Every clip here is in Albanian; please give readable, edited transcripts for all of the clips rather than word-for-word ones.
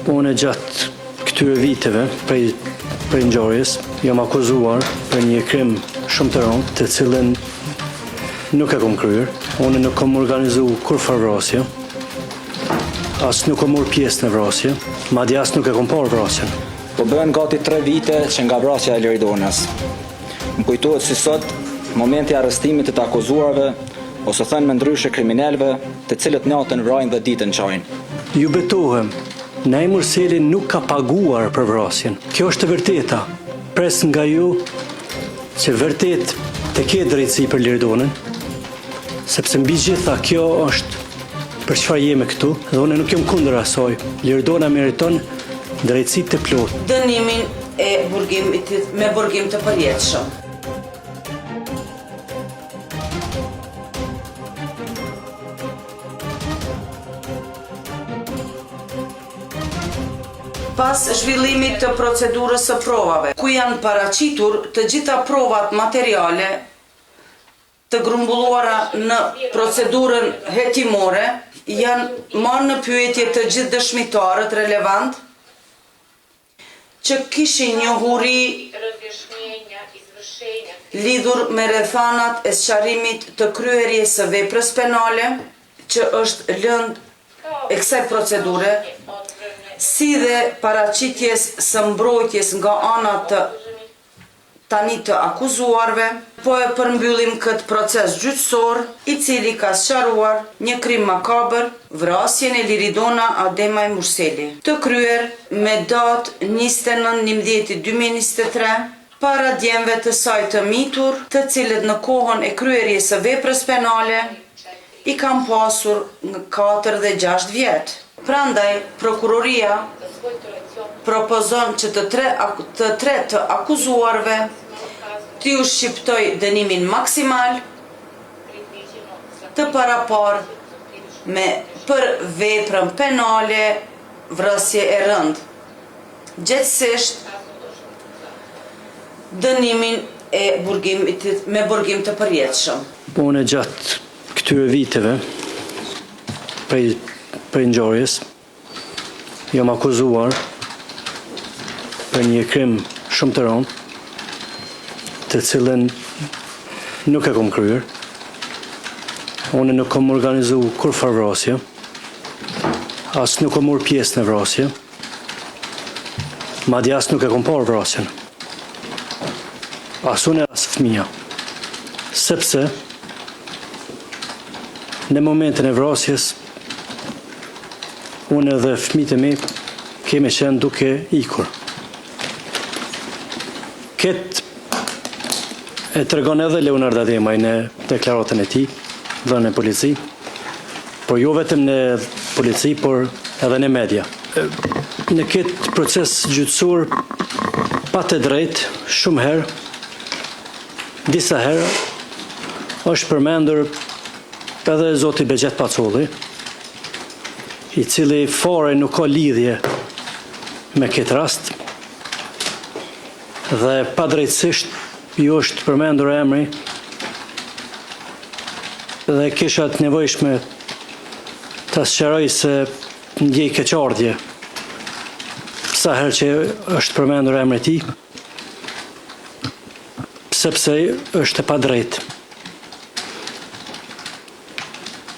Unë gjatë këtyre viteve prej ngjarjes jam akuzuar për një krim shumë të rëndë, të cilën nuk e kam kryer. Unë nuk kam organizuar kurrë vrasje, as nuk kam marrë pjesë në vrasje, madje as nuk e kam parë vrasjen. Po bëhen gati 3 vite që nga vrasja e Liridonës. Më kujtohet si sot momenti i arrestimit të akuzuarve, ose thënë me ndryshe kriminalëve, të cilët natën vrajnë dhe ditën qajnë. Ju betohem, Nai Murseli nuk ka paguar për vrasjen. Kjo është e vërteta. Pres nga ju që vërtet të ketë drejtësi për Liridonën, sepse mbi gjitha kjo është për çfarë jemi këtu, dhe unë nuk jam kundër asaj. Liridona meriton drejtësi të plotë. Dënimin e burgimit me burgim të përjetshëm. Pas zhvillimit të procedurës së provave, ku janë paraqitur të gjitha provat materiale të grumbulluara në procedurën hetimore, janë marrë në pyetje të gjithë dëshmitarët relevant që kishin njohuri lidhur me rrethanat e sqarimit të kryerjes së veprës penale që është lëndë e kësaj procedure, si dhe paraqitjes së mbrojtjes nga ana të tani të akuzuarve, po e përmbyllim këtë proces gjyqësor, i cili ka sqaruar një krim makabër, vrasjen e Liridona Ademaj Murseli, të kryer me datë 29/11/2023, para djemve të saj të mitur, të cilët në kohën e kryerjes së veprës penale i kam pasur 4 dhe 6 vjet. Prandaj, prokuroria propozon që të tre të akuzuarve t'ju shqiptoj dënimin maksimal të parapar për veprën penale vrasje e rëndë. Gjithsesi dënimin e me burgim të përjetshëm. Unë gjatë këtyre viteve prej ngjarjes jam akuzuar për një krim shumë të rëndë, të cilën nuk e kam kryer. Unë nuk kam organizuar kurrë vrasje, as nuk kam marrë pjesë në vrasje, madje as nuk e kam parë vrasjen. As unë as fëmia. Sepse në momentin e vrasjes unë dhe fëmijët e mi kemi qenë duke ikur. Këtë e tregon edhe Leonard Ademaj në deklaratën e tij dhënë në polici, por jo vetëm në polici, por edhe në media. Në këtë proces gjyqësor pa të drejtë shumë herë, disa herë është përmendur edhe zoti Begjet Pacolli, i cili fare nuk ka lidhje me këtë rast, dhe pa drejtësisht ju është përmendur emri dhe kisha të nevojshme të sqaroj se ndjej keqardhje sa herë që është përmendur emri i tij, sepse është e padrejtë.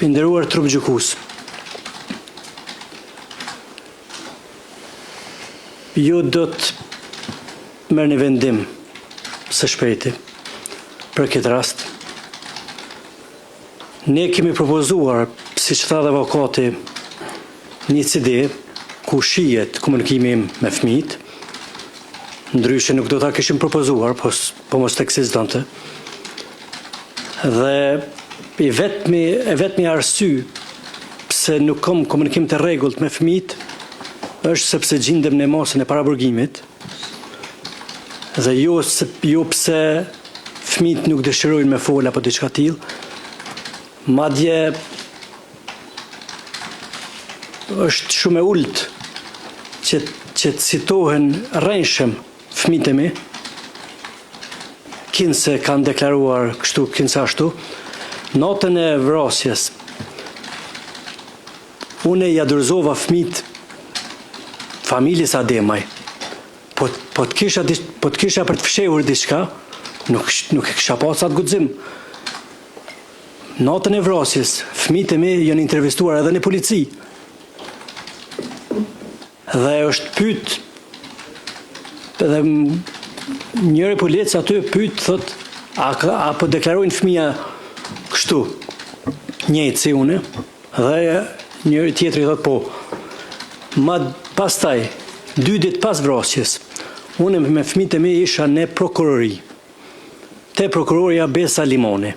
I nderuar trup gjykues, ju do të merrni vendim së shpejti për këtë rast. Ne kemi propozuar, siç tha avokati, një CD ku shihet komunikimi me fëmijët. Ndryshe nuk do ta kishim propozuar, po mos të ekzistonte. Dhe e vetmi arsye pse nuk kam komunikim të rregullt me fëmijët është sepse gjindem në mosën e paraburgimit, dhe jo pse fëmijët nuk dëshirojnë me fol apo diçka tillë. Madje është shumë e ulët që të citohen rrejshëm fëmijët e mi, kinse kanë deklaruar kështu, kinse ashtu. Natën e vrasjes, unë ja dorëzova fëmijët familjes Ademaj, po të kisha për të fshehur diçka, nuk e kisha pas atë guxim. Natën e vrasjes, fëmijët e mi janë intervistuar edhe në polici. Dhe është pyet, edhe njëri polic aty pyet, thot, apo deklarojnë fëmija kështu, njëjtë si une, dhe njëri tjetri thot po. Ma pastaj, 2 ditë pas vrasjes, une me fëmijët e mi isha në prokurori, te prokuroria Besa Limoni.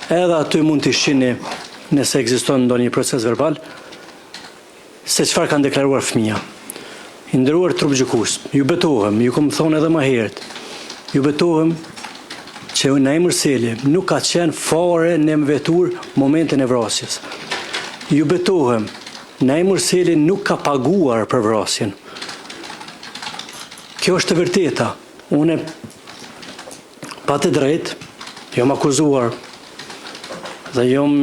Edhe aty mund të shihni, nëse ekziston ndonjë proces verbal, se çfarë kanë deklaruar fëmija. I nderuar trupgjykues, ju betohem, ju kam thonë edhe më herët, ju betohem që Naimur Seli nuk ka qenë fare në vetur momentin e vrasjes. Ju betohem, Naimur Seli nuk ka paguar për vrasjen. Kjo është e vërteta. Unë pa të drejtë, jam akuzuar dhe jam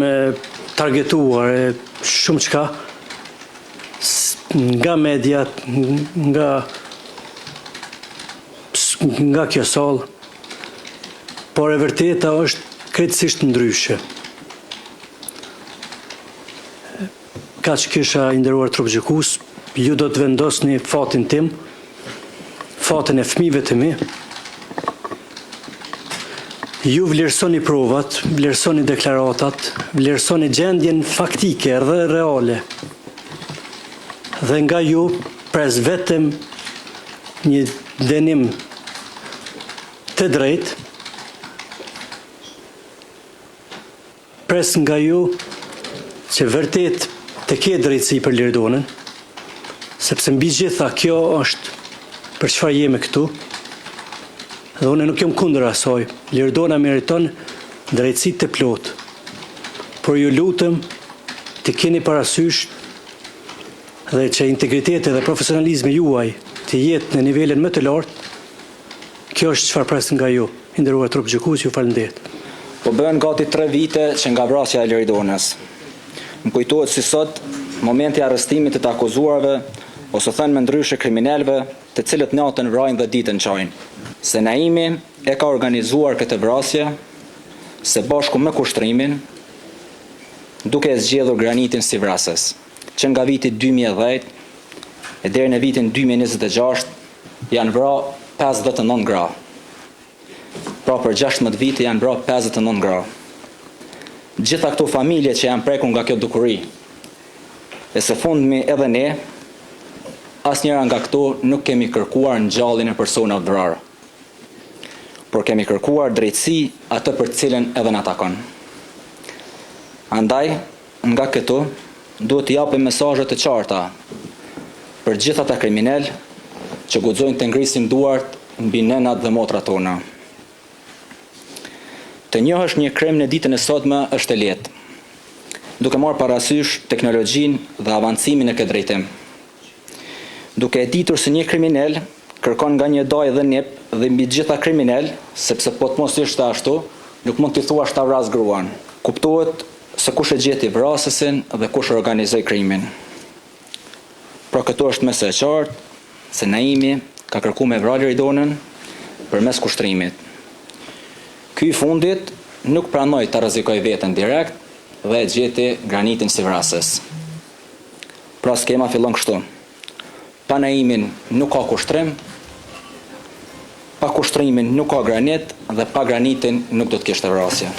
targetuar shumë çka nga media, nga kjo sallë, por e vërteta është krejtësisht ndryshe. Ka që kisha i nderuar trupgjykues, ju do të vendosni fatin tim, fatin e fëmijëve të mi. Ju vlerësoni provat, vlerësoni deklaratat, vlerësoni gjendjen faktike dhe reale. Dhe nga ju pres vetëm një dënim të drejtë, pres nga ju që vërtet të ke drejtësi për Lirdonën, sepse mbi gjitha kjo është për çfarë jemi këtu, dhe unë nuk jam kundër asaj. Lirdona meriton drejtësi të plotë, por ju lutem të keni parasysh dhe që integriteti dhe profesionalizmi juaj të jetë në nivelin më të lartë. Kjo është çfarë pres nga ju. I nderuar trupgjykues, ju falenderoj. Po bën gati 3 vite që nga vrasja e Lirdonës. Më kujtohet si sot momenti i arrestimit të të akuzuarve, ose thënë me ndryshe kriminalëve, të cilët natën vrajnë dhe ditën çajnë. Se Naimi e ka organizuar këtë vrasje, se bashku me kushtrimin, duke e zgjedhur Granitin si vrasës, që nga viti 2010 e deri në vitin 2026 janë vra 59 gra. Pra për 16 vite janë vra 59 gra. Gjitha këto familje që janë prekur nga kjo dukuri, e së fundmi edhe ne, asnjëra nga këto nuk kemi kërkuar ngjalljen e personave vrarë, por kemi kërkuar drejtësi atë për cilën edhe na takon. Andaj, nga këto, duhet të japim mesazhe të qarta për gjithë ata kriminal që guxojnë të ngrisin duart mbi nënat dhe motrat tona. Të njohësh një krim në ditën e sotme është e lehtë, duke marrë parasysh teknologjinë dhe avancimin e këtë drejtim. Duke e ditur se një kriminal kërkon nga një daj dhe nip dhe mbi gjitha kriminal, sepse po të mos ishte ashtu, nuk mund t'i thuash ta vras gruan. Kuptohet se kush e gjeti vrasësin dhe kush organizoi krimin. Pra këto është mes e qartë se Naimi ka kërkuar me vrarë Lirdonën përmes kushtrimit. Ky i fundit nuk pranoi ta rrezikoj veten direkt dhe e gjeti Granitin si vrasës. Pra skema fillon kështu. Pa Naimin nuk ka kushtrim, pa kushtrimin nuk ka Granit dhe pa Granitin nuk do të kishte vrasje.